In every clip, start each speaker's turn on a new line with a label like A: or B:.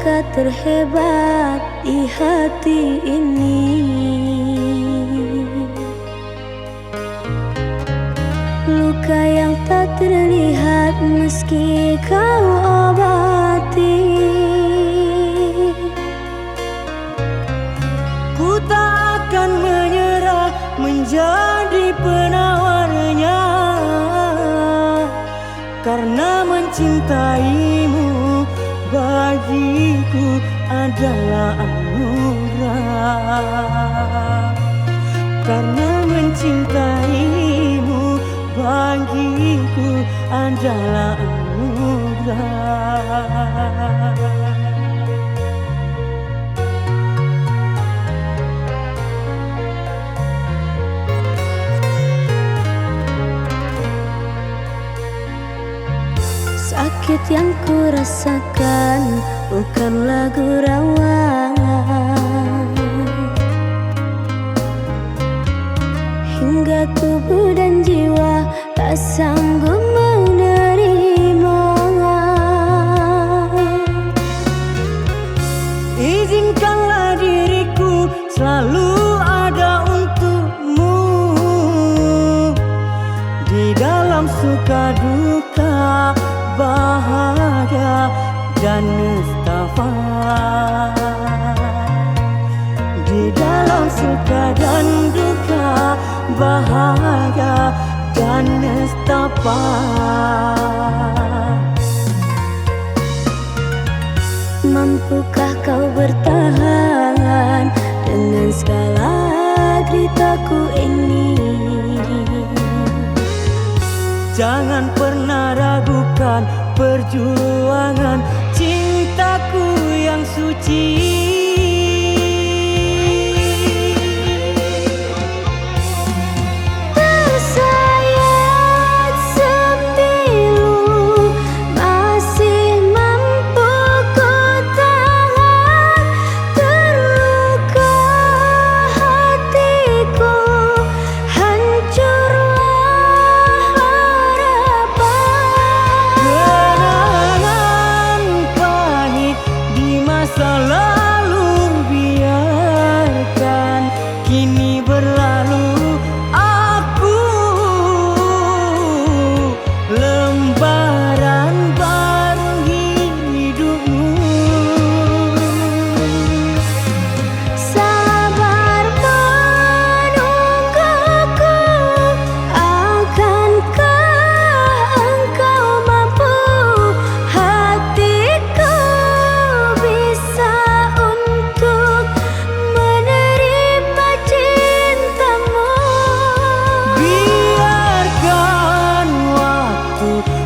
A: luka terhebat di hati ini. Luka yang tak terlihat meski kau obati.
B: Ku tak akan menyerah menjadi penawarnya, karena mencintaimu bagiku adalah anugerah. Karena mencintaimu bagiku adalah anugerah.
A: Sakit yang ku rasakan bukanlah gurauan, hingga tubuh dan jiwa tak sanggup menerima.
B: Izinkanlah diriku selalu ada untukmu, di dalam suka duka, bahagia dan nestapa. Di dalam suka dan duka, bahagia dan nestapa.
A: Mampukah kau bertahan dengan segala deritaku ini?
B: Jangan pernah ragukan perjuangan cintaku yang suci.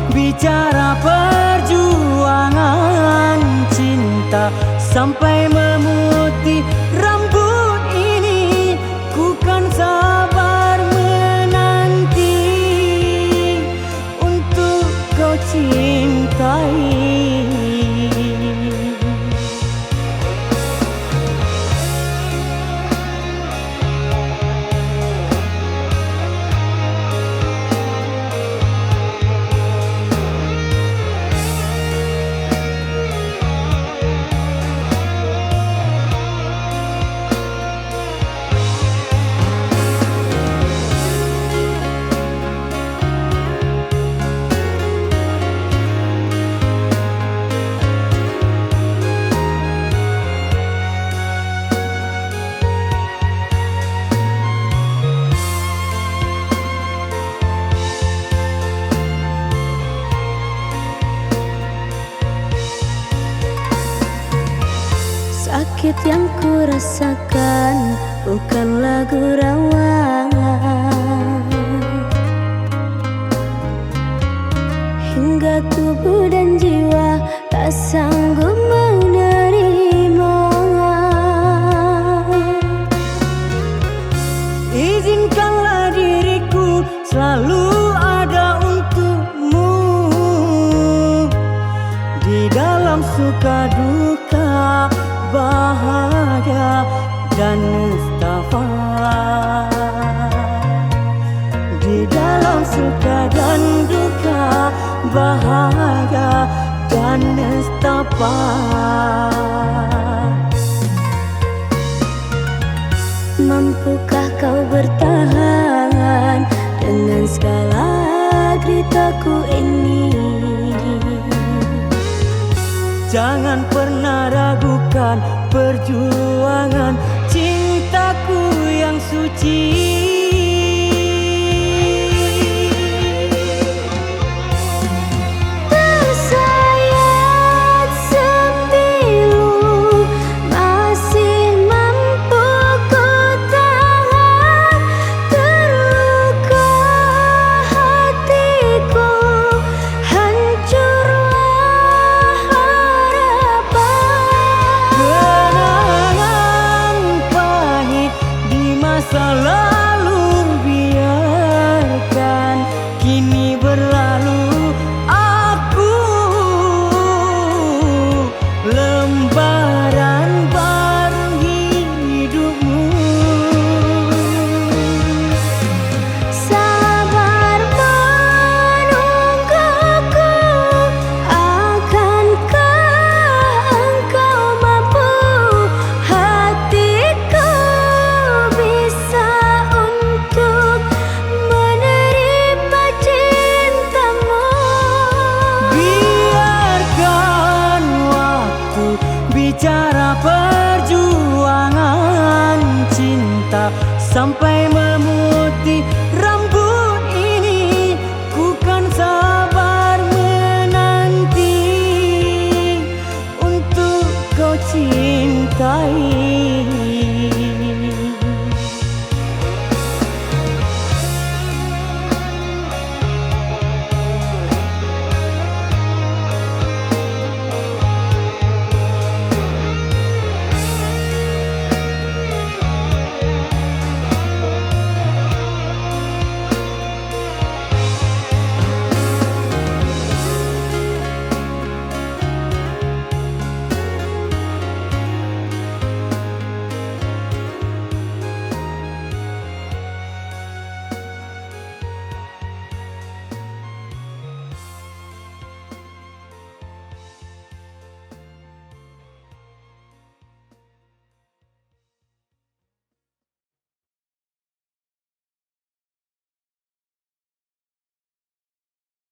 B: Bicara perjuangan cinta sampai memutih rambut ini, ku kan sabar menanti untuk kau cintai.
A: Sakit yang ku rasakan bukanlah gurauan, hingga tubuh dan jiwa tak sanggup menerima.
B: Izinkanlah diriku selalu ada untukmu, di dalam suka duka, bahagia dan nestapa. Di dalam suka dan duka, bahagia dan nestapa.
A: bertahan dengan segala deritaku ini.
B: Jangan pernah ragukan perjuangan cintaku yang suci.